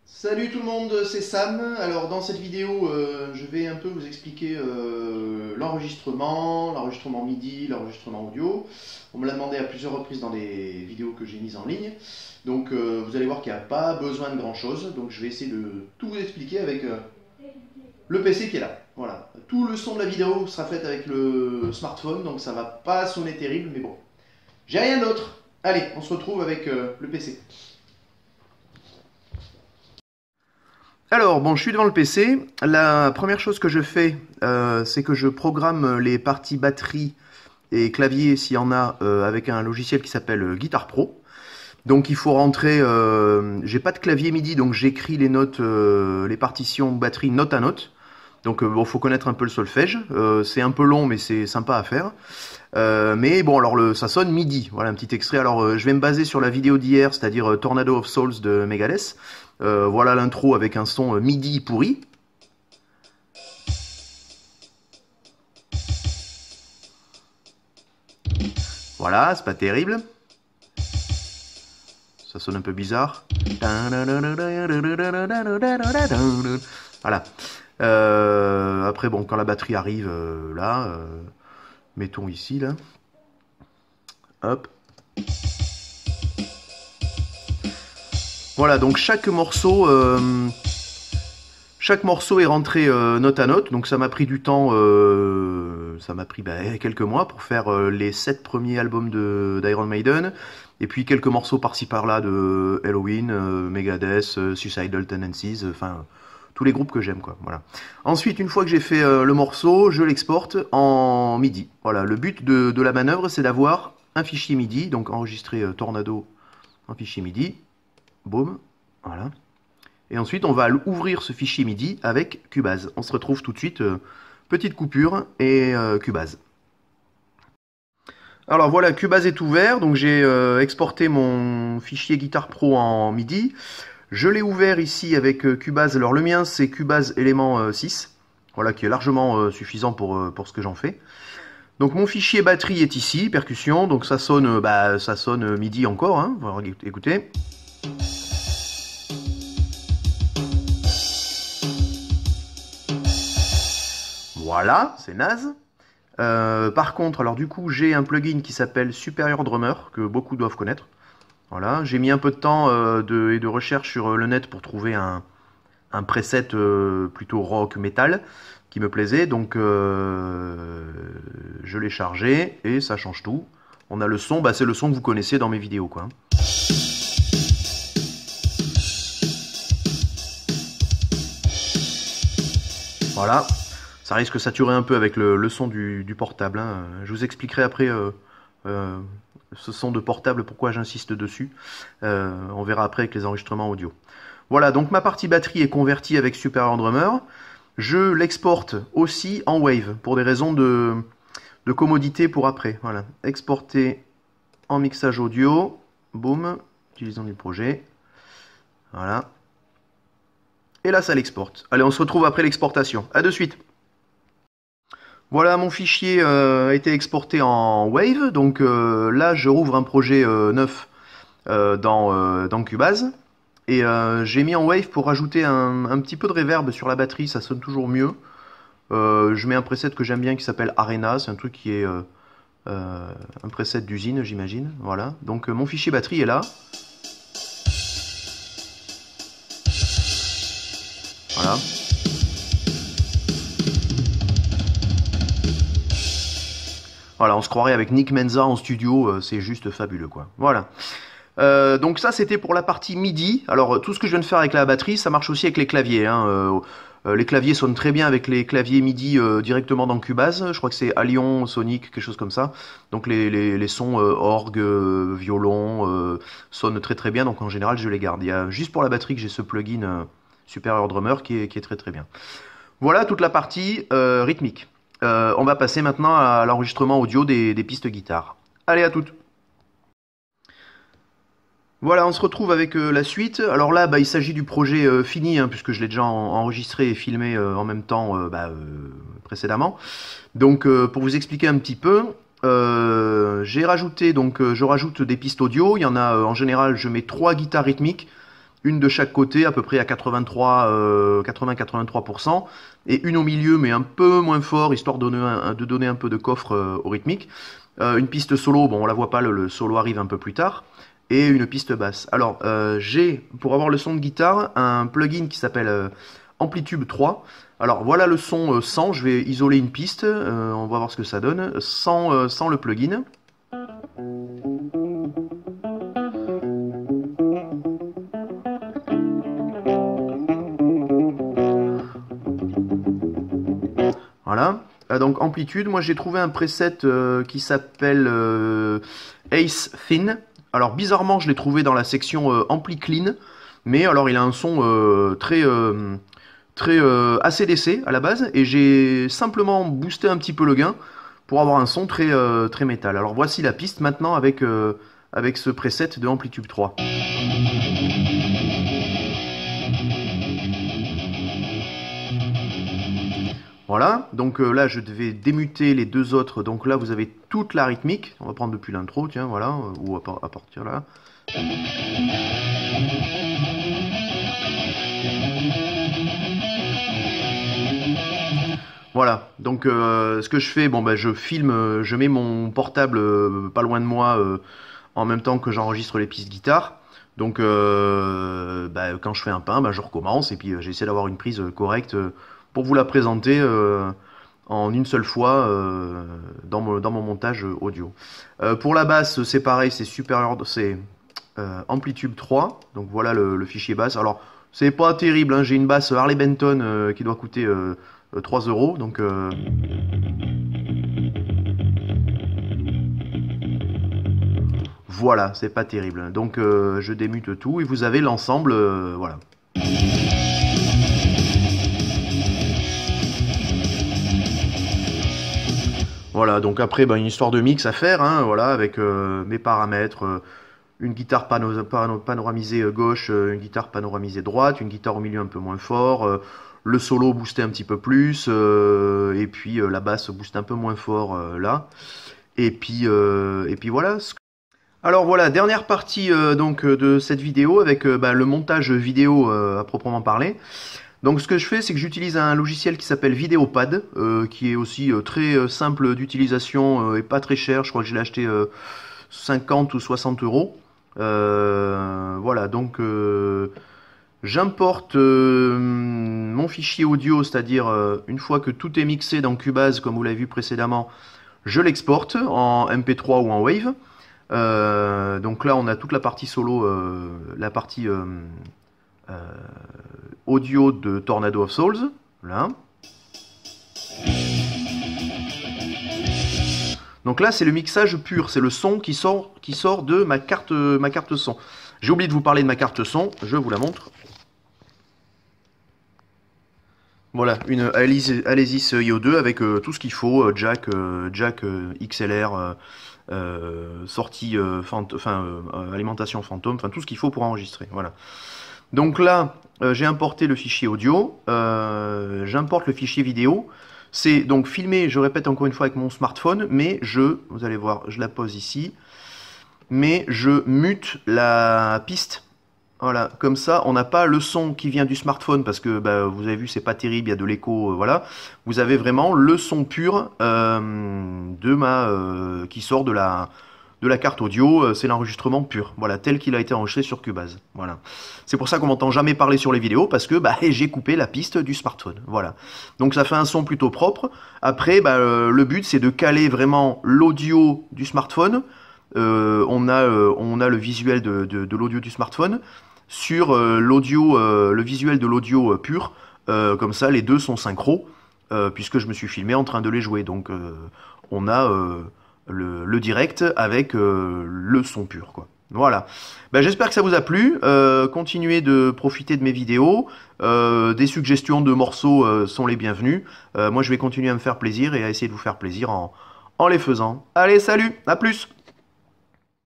Salut tout le monde, c'est Sam. Alors dans cette vidéo, je vais un peu vous expliquer l'enregistrement MIDI, l'enregistrement audio. On me l'a demandé à plusieurs reprises dans les vidéos que j'ai mises en ligne. Donc vous allez voir qu'il n'y a pas besoin de grand chose. Donc je vais essayer de tout vous expliquer avec le PC qui est là. Voilà. Tout le son de la vidéo sera fait avec le smartphone, donc ça va pas sonner terrible, mais bon. J'ai rien d'autre. Allez, on se retrouve avec le PC. Alors, bon, je suis devant le PC. La première chose que je fais, c'est que je programme les parties batterie et clavier, s'il y en a, avec un logiciel qui s'appelle Guitar Pro. Donc, il faut rentrer... j'ai pas de clavier MIDI, donc j'écris les notes, les partitions batterie note à note. Donc, bon, faut connaître un peu le solfège. C'est un peu long, mais c'est sympa à faire. Mais bon, alors ça sonne MIDI. Voilà un petit extrait. Alors, je vais me baser sur la vidéo d'hier, c'est-à-dire Tornado of Souls de Megadeth. Voilà l'intro avec un son MIDI pourri. Voilà, c'est pas terrible. Ça sonne un peu bizarre. Voilà. Après, bon, quand la batterie arrive là, mettons ici, là. Hop. Voilà, donc chaque morceau est rentré note à note, donc ça m'a pris du temps, ça m'a pris quelques mois pour faire les 7 premiers albums d'Iron Maiden, et puis quelques morceaux par-ci par-là de Halloween, Megadeth, Suicidal Tendencies, enfin tous les groupes que j'aime, quoi. Voilà. Ensuite, une fois que j'ai fait le morceau, je l'exporte en MIDI. Voilà, le but de la manœuvre, c'est d'avoir un fichier MIDI, donc enregistrer Tornado en fichier MIDI. Boum, voilà. Et ensuite, on va ouvrir ce fichier MIDI avec Cubase. On se retrouve tout de suite, petite coupure et Cubase. Alors voilà, Cubase est ouvert, donc j'ai exporté mon fichier Guitar Pro en MIDI. Je l'ai ouvert ici avec Cubase. Alors le mien, c'est Cubase Element 6, voilà, qui est largement suffisant pour ce que j'en fais. Donc mon fichier batterie est ici, percussion, donc ça sonne MIDI encore, hein. On va écouter. Voilà, c'est naze. Par contre, alors du coup, j'ai un plugin qui s'appelle Superior Drummer, que beaucoup doivent connaître. Voilà, j'ai mis un peu de temps et de recherche sur le net pour trouver un preset plutôt rock metal qui me plaisait. Donc je l'ai chargé et ça change tout. On a le son, c'est le son que vous connaissez dans mes vidéos, quoi. Voilà. Ça risque de saturer un peu avec le son du portable, hein. Je vous expliquerai après ce son de portable, pourquoi j'insiste dessus. On verra après avec les enregistrements audio. Voilà, donc ma partie batterie est convertie avec Superior Drummer. Je l'exporte aussi en Wave, pour des raisons de commodité pour après. Voilà, exporter en mixage audio. Boum, utilisant du projet. Voilà. Et là, ça l'exporte. Allez, on se retrouve après l'exportation. À de suite. Voilà, mon fichier a été exporté en Wave, donc là je rouvre un projet neuf dans Cubase, et j'ai mis en Wave pour rajouter un petit peu de reverb sur la batterie, ça sonne toujours mieux. Je mets un preset que j'aime bien qui s'appelle Arena, c'est un truc qui est un preset d'usine, j'imagine. Voilà, donc mon fichier batterie est là. Voilà. Voilà, on se croirait avec Nick Menza en studio, c'est juste fabuleux, quoi. Voilà. Donc ça, c'était pour la partie MIDI. Alors, tout ce que je viens de faire avec la batterie, ça marche aussi avec les claviers, hein. Les claviers sonnent très bien avec les claviers MIDI directement dans Cubase. Je crois que c'est Allion, Sonic, quelque chose comme ça. Donc les sons orgue, violon sonnent très très bien. Donc en général, je les garde. Il y a juste pour la batterie que j'ai ce plugin Superior Drummer qui est très très bien. Voilà toute la partie rythmique. On va passer maintenant à l'enregistrement audio des pistes guitare. Allez, à toutes. Voilà, on se retrouve avec la suite. Alors là, il s'agit du projet fini, hein, puisque je l'ai déjà enregistré et filmé en même temps précédemment. Donc pour vous expliquer un petit peu, j'ai rajouté, donc je rajoute des pistes audio. Il y en a en général, je mets 3 guitares rythmiques, une de chaque côté, à peu près à 80-83%, et une au milieu, mais un peu moins fort, histoire de donner un peu de coffre au rythmique. Une piste solo, bon on la voit pas, le solo arrive un peu plus tard, et une piste basse. Alors j'ai, pour avoir le son de guitare, un plugin qui s'appelle Amplitude 3. Alors voilà le son sans, je vais isoler une piste, on va voir ce que ça donne, sans le plugin. Voilà. Donc amplitude, moi j'ai trouvé un preset qui s'appelle Ace Thin. Alors bizarrement je l'ai trouvé dans la section Ampli Clean, mais alors il a un son très ACDC à la base, et j'ai simplement boosté un petit peu le gain pour avoir un son très métal. Alors voici la piste maintenant avec ce preset de Amplitude 3. Voilà, donc là je devais démuter les deux autres, donc là vous avez toute la rythmique, on va prendre depuis l'intro, tiens, voilà, ou à partir là. Voilà, donc ce que je fais, bon bah je filme, je mets mon portable pas loin de moi en même temps que j'enregistre les pistes guitare. Donc bah, quand je fais un pain, bah, je recommence et puis j'essaie d'avoir une prise correcte pour vous la présenter en une seule fois dans mon montage audio. Pour la basse, c'est pareil, c'est supérieur, c'est Amplitude 3, donc voilà le fichier basse. Alors c'est pas terrible, hein, j'ai une basse Harley Benton qui doit coûter 3 €, donc voilà, c'est pas terrible. Donc je démute tout et vous avez l'ensemble, voilà. Voilà, donc après, bah, une histoire de mix à faire, hein, voilà, avec mes paramètres, une guitare panoramisée gauche, une guitare panoramisée droite, une guitare au milieu un peu moins fort, le solo boosté un petit peu plus, et puis la basse booste un peu moins fort là, et puis voilà. Alors voilà, dernière partie donc de cette vidéo avec bah, le montage vidéo à proprement parler. Donc ce que je fais, c'est que j'utilise un logiciel qui s'appelle Vidéopad, qui est aussi très simple d'utilisation et pas très cher. Je crois que je l'ai acheté 50 ou 60 €. Voilà, donc j'importe mon fichier audio, c'est-à-dire une fois que tout est mixé dans Cubase, comme vous l'avez vu précédemment, je l'exporte en MP3 ou en Wave. Donc là, on a toute la partie solo, la partie audio de Tornado of Souls, là. Donc là, c'est le mixage pur, c'est le son qui sort de ma carte son. J'ai oublié de vous parler de ma carte son, je vous la montre. Voilà, une Alesis IO2 avec tout ce qu'il faut, jack XLR, sortie, alimentation fantôme, enfin tout ce qu'il faut pour enregistrer. Voilà. Donc là, j'ai importé le fichier audio, j'importe le fichier vidéo. C'est donc filmé, je répète encore une fois, avec mon smartphone, mais vous allez voir, je la pose ici, mais je mute la piste. Voilà, comme ça, on n'a pas le son qui vient du smartphone, parce que bah, vous avez vu, c'est pas terrible, il y a de l'écho, voilà. Vous avez vraiment le son pur qui sort de la carte audio, c'est l'enregistrement pur, voilà, tel qu'il a été enregistré sur Cubase, voilà. C'est pour ça qu'on m'entend jamais parler sur les vidéos, parce que bah, j'ai coupé la piste du smartphone, voilà. Donc ça fait un son plutôt propre. Après, bah, le but, c'est de caler vraiment l'audio du smartphone. On a le visuel de l'audio du smartphone sur le visuel de l'audio pur. Comme ça, les deux sont synchro, puisque je me suis filmé en train de les jouer. Donc on a le direct avec le son pur, quoi. Voilà. Ben, j'espère que ça vous a plu. Continuez de profiter de mes vidéos. Des suggestions de morceaux sont les bienvenues. Moi, je vais continuer à me faire plaisir et à essayer de vous faire plaisir en les faisant. Allez, salut, à plus!